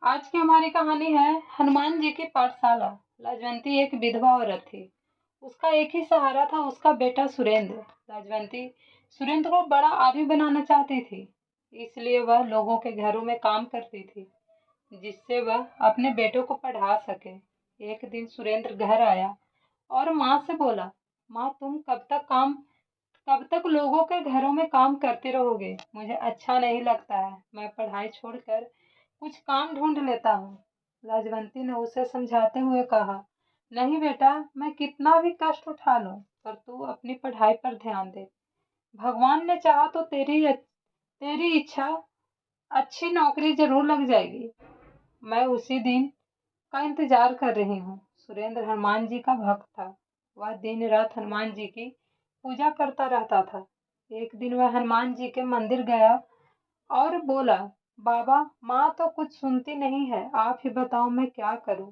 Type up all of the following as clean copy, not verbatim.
आज की हमारी कहानी है हनुमान जी की पाठशाला। लाजवंती एक विधवा औरत थी। उसका एक ही सहारा था, उसका बेटा सुरेंद्र। लाजवंती सुरेंद्र को बड़ा आदमी बनाना चाहती थी, इसलिए वह लोगों के घरों में काम करती थी, जिससे वह अपने बेटों को पढ़ा सके। एक दिन सुरेंद्र घर आया और माँ से बोला, माँ तुम कब तक लोगों के घरों में काम करते रहोगे? मुझे अच्छा नहीं लगता है, मैं पढ़ाई छोड़कर कुछ काम ढूंढ लेता हूँ। लाजवंती ने उसे समझाते हुए कहा, नहीं बेटा, मैं कितना भी कष्ट उठा लूं, पर तू अपनी पढ़ाई पर ध्यान दे। भगवान ने चाहा तो तेरी इच्छा अच्छी नौकरी जरूर लग जाएगी। मैं उसी दिन का इंतजार कर रही हूँ। सुरेंद्र हनुमान जी का भक्त था। वह दिन रात हनुमान जी की पूजा करता रहता था। एक दिन वह हनुमान जी के मंदिर गया और बोला, बाबा, माँ तो कुछ सुनती नहीं है, आप ही बताओ मैं क्या करूं?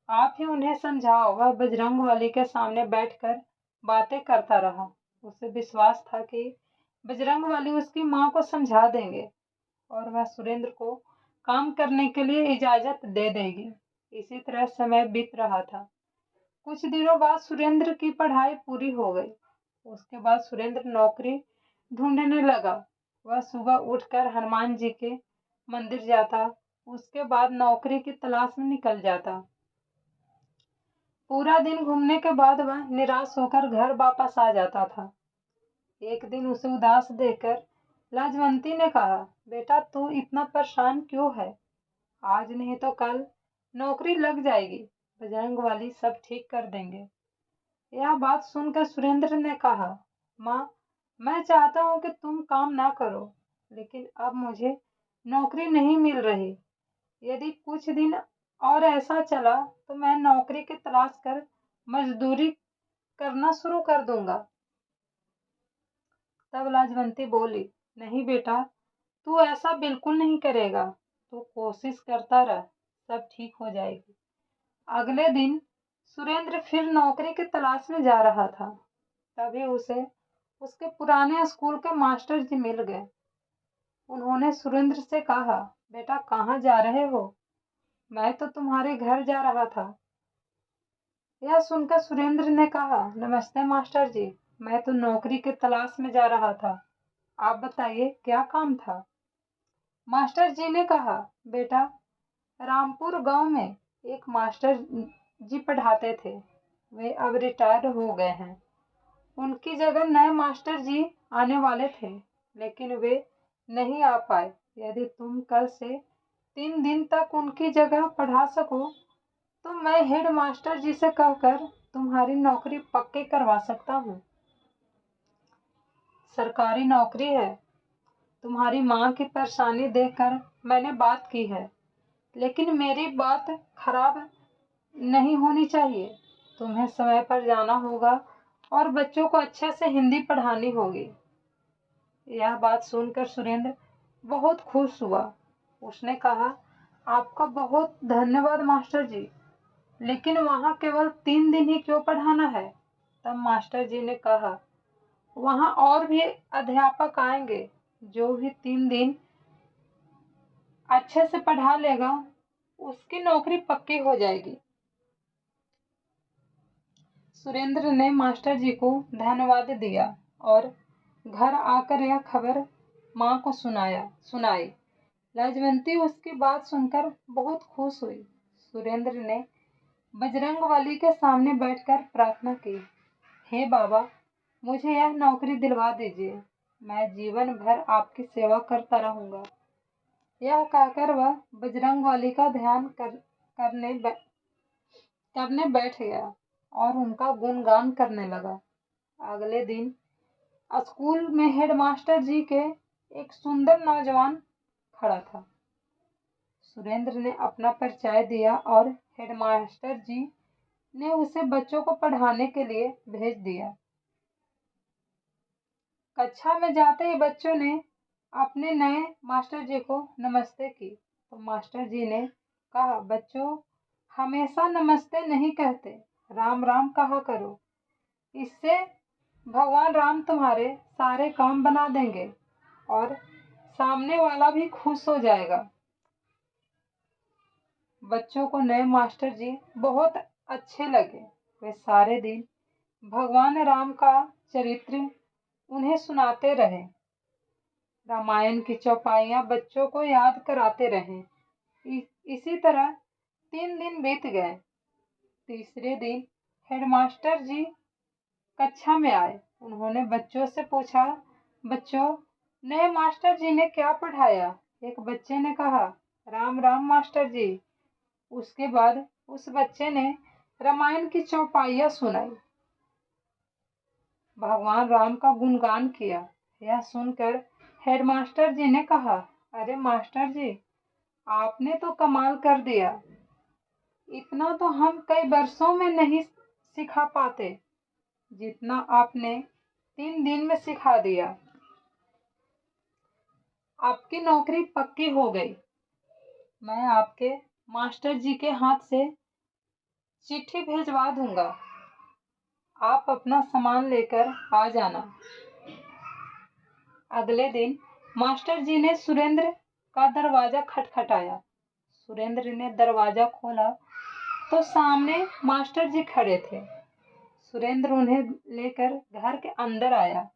आप ही उन्हें समझाओ। वह बजरंगबली के सामने बैठकर बातें करता रहा। उसे विश्वास था कि बजरंगबली उसकी माँ को समझा देंगे और वह सुरेंद्र को काम करने के लिए इजाजत दे देगी। इसी तरह समय बीत रहा था। कुछ दिनों बाद सुरेंद्र की पढ़ाई पूरी हो गई। उसके बाद सुरेंद्र नौकरी ढूंढने लगा। वह सुबह उठकर हनुमान जी के मंदिर जाता, उसके बाद नौकरी की तलाश में निकल जाता। पूरा दिन घूमने के बाद वह निराश होकर घर वापस आ जाता था। एक दिन उसे उदास देखकर लाजवंती ने कहा, बेटा तू इतना परेशान क्यों है? आज नहीं तो कल नौकरी लग जाएगी, बजरंगबली सब ठीक कर देंगे। यह बात सुनकर सुरेंद्र ने कहा, माँ, मैं चाहता हूँ कि तुम काम ना करो, लेकिन अब मुझे नौकरी नहीं मिल रही। यदि कुछ दिन और ऐसा चला तो मैं नौकरी की तलाश कर मजदूरी करना शुरू कर दूंगा। तब लाजवंती बोली, नहीं बेटा, तू ऐसा बिल्कुल नहीं करेगा। तू कोशिश करता रह, सब ठीक हो जाएगी। अगले दिन सुरेंद्र फिर नौकरी की तलाश में जा रहा था। तभी उसे उसके पुराने स्कूल के मास्टर जी मिल गए। उन्होंने सुरेंद्र से कहा, बेटा कहाँ जा रहे हो? मैं तो तुम्हारे घर जा रहा था। यह सुनकर सुरेंद्र ने कहा, नमस्ते मास्टर जी, मैं तो नौकरी की तलाश में जा रहा था। आप बताइए क्या काम था? मास्टर जी ने कहा, बेटा, रामपुर गांव में एक मास्टर जी पढ़ाते थे। वे अब रिटायर हो गए हैं। उनकी जगह नए मास्टर जी आने वाले थे, लेकिन वे नहीं आ पाए। यदि तुम कल से 3 दिन तक उनकी जगह पढ़ा सको तो मैं हेड मास्टर जी से कहकर तुम्हारी नौकरी पक्की करवा सकता हूँ। सरकारी नौकरी है। तुम्हारी माँ की परेशानी देखकर मैंने बात की है, लेकिन मेरी बात खराब नहीं होनी चाहिए। तुम्हें समय पर जाना होगा और बच्चों को अच्छे से हिंदी पढ़ानी होगी। यह बात सुनकर सुरेंद्र बहुत खुश हुआ। उसने कहा, आपका बहुत धन्यवाद मास्टर जी, लेकिन वहाँ केवल 3 दिन ही क्यों पढ़ाना है? तब मास्टर जी ने कहा, वहाँ और भी अध्यापक आएंगे। जो भी 3 दिन अच्छे से पढ़ा लेगा उसकी नौकरी पक्की हो जाएगी। सुरेंद्र ने मास्टर जी को धन्यवाद दिया और घर आकर यह खबर माँ को सुनाई। लाजवंती उसकी बात सुनकर बहुत खुश हुई। सुरेंद्र ने बजरंगबली के सामने बैठकर प्रार्थना की, हे बाबा, मुझे यह नौकरी दिलवा दीजिए। मैं जीवन भर आपकी सेवा करता रहूंगा। यह कहकर वह बजरंगबली का ध्यान करने बैठ गया और उनका गुणगान करने लगा। अगले दिन स्कूल में हेडमास्टर जी के एक सुंदर नौजवान खड़ा था। सुरेंद्र ने अपना परिचय दिया और हेडमास्टर जी ने उसे बच्चों को पढ़ाने के लिए भेज दिया। कक्षा में जाते ही बच्चों ने अपने नए मास्टर जी को नमस्ते की। तो मास्टर जी ने कहा, बच्चों, हमेशा नमस्ते नहीं कहते, राम राम कहा करो। इससे भगवान राम तुम्हारे सारे काम बना देंगे और सामने वाला भी खुश हो जाएगा। बच्चों को नए मास्टर जी बहुत अच्छे लगे। वे सारे दिन भगवान राम का चरित्र उन्हें सुनाते रहे। रामायण की चौपाइयाँ बच्चों को याद कराते रहे। इसी तरह 3 दिन बीत गए। तीसरे दिन हेडमास्टर जी कक्षा में आए। उन्होंने बच्चों से पूछा, बच्चों, नए मास्टर जी ने क्या पढ़ाया? एक बच्चे ने कहा, राम राम मास्टर जी। उसके बाद उस बच्चे ने रामायण की चौपाइयाँ सुनाई, भगवान राम का गुणगान किया। यह सुनकर हेडमास्टर जी ने कहा, अरे मास्टर जी, आपने तो कमाल कर दिया। इतना तो हम कई वर्षों में नहीं सिखा पाते जितना आपने 3 दिन में सिखा दिया। आपकी नौकरी पक्की हो गई। मैं आपके मास्टर जी के हाथ से चिट्ठी भिजवा दूंगा। आप अपना सामान लेकर आ जाना। अगले दिन मास्टर जी ने सुरेंद्र का दरवाजा खटखटाया। सुरेंद्र ने दरवाजा खोला तो सामने मास्टर जी खड़े थे। सुरेंद्र उन्हें लेकर घर के अंदर आया।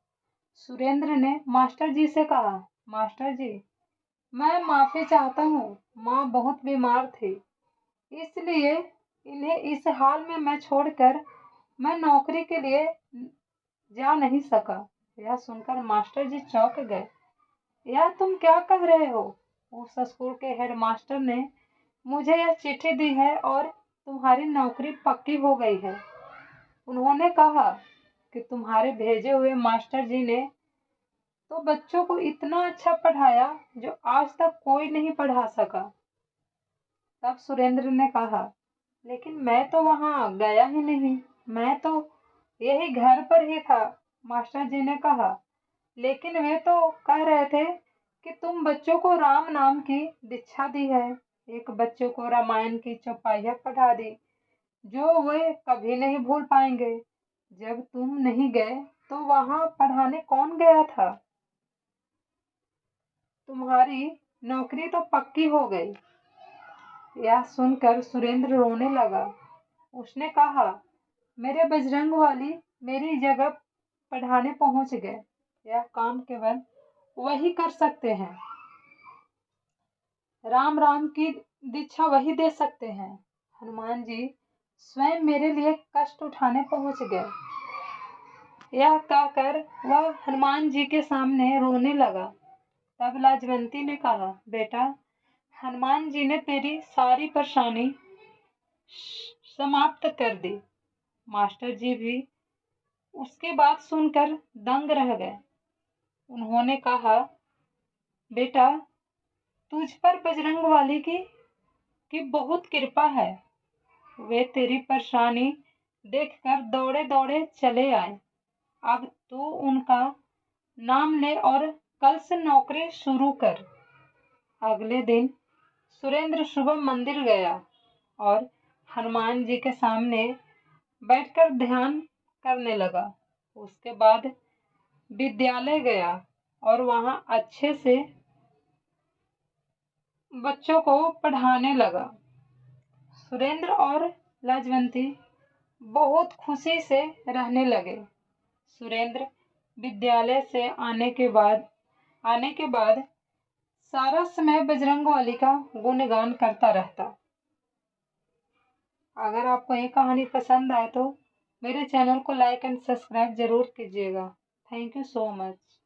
सुरेंद्र ने मास्टर जी से कहा, मास्टर जी, मैं माफी चाहता हूँ। माँ बहुत बीमार थी, इसलिए इन्हें इस हाल में मैं छोड़कर मैं नौकरी के लिए जा नहीं सका। यह सुनकर मास्टर जी चौंक गए। यह तुम क्या कह रहे हो? उस स्कूल के हेडमास्टर ने मुझे यह चिट्ठी दी है और तुम्हारी नौकरी पक्की हो गई है। उन्होंने कहा कि तुम्हारे भेजे हुए मास्टर जी ने तो बच्चों को इतना अच्छा पढ़ाया जो आज तक कोई नहीं पढ़ा सका। तब सुरेंद्र ने कहा, लेकिन मैं तो वहां गया ही नहीं, मैं तो यही घर पर ही था। मास्टर जी ने कहा, लेकिन वे तो कह रहे थे कि तुम बच्चों को राम नाम की दीक्षा दी है। एक बच्चों को रामायण की चौपाइयाँ पढ़ा दी जो वे कभी नहीं भूल पाएंगे। जब तुम नहीं गए तो वहां पढ़ाने कौन गया था? तुम्हारी नौकरी तो पक्की हो गई। यह सुनकर सुरेंद्र रोने लगा। उसने कहा, मेरे बजरंग वाली मेरी जगह पढ़ाने पहुंच गए। यह काम केवल वही कर सकते हैं। राम राम की दीक्षा वही दे सकते हैं। हनुमान जी स्वयं मेरे लिए कष्ट उठाने पहुंच गए। यह कहकर वह हनुमान जी के सामने रोने लगा। तब लाजवंती ने कहा, बेटा, हनुमान जी ने तेरी सारी परेशानी समाप्त कर दी। मास्टर जी भी उसकी बात सुनकर दंग रह गए। उन्होंने कहा, बेटा, तुझ पर बजरंग वाली की बहुत कृपा है। वे तेरी परेशानी देखकर दौड़े दौड़े चले आए। अब तू उनका नाम ले और कल से नौकरी शुरू कर। अगले दिन सुरेंद्र सुबह मंदिर गया और हनुमान जी के सामने बैठकर ध्यान करने लगा। उसके बाद विद्यालय गया और वहां अच्छे से बच्चों को पढ़ाने लगा। सुरेंद्र और लाजवंती बहुत खुशी से रहने लगे। सुरेंद्र विद्यालय से आने के बाद सारा समय बजरंगबली का गुणगान करता रहता। अगर आपको ये कहानी पसंद आए तो मेरे चैनल को लाइक एंड सब्सक्राइब जरूर कीजिएगा। Thank you so much.